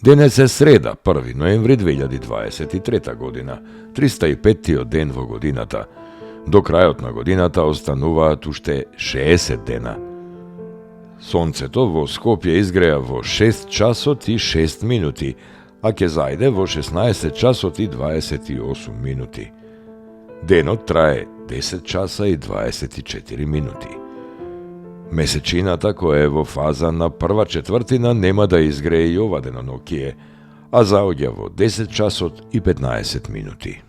Денес е среда, 1 ноември 2023 година, 305 ден во годината. До крајот на годината остануваат уште 60 дена. Сонцето во Скопје изгреа во 6 часот и 6 минути, а ќе зајде во 16 часот и 28 минути. Денот трае 10 часа и 24 минути. Месечината, која е во фаза на прва четвртина, нема да изгрее и ова денонокие, а заоѓа во 10 часот и 15 минути.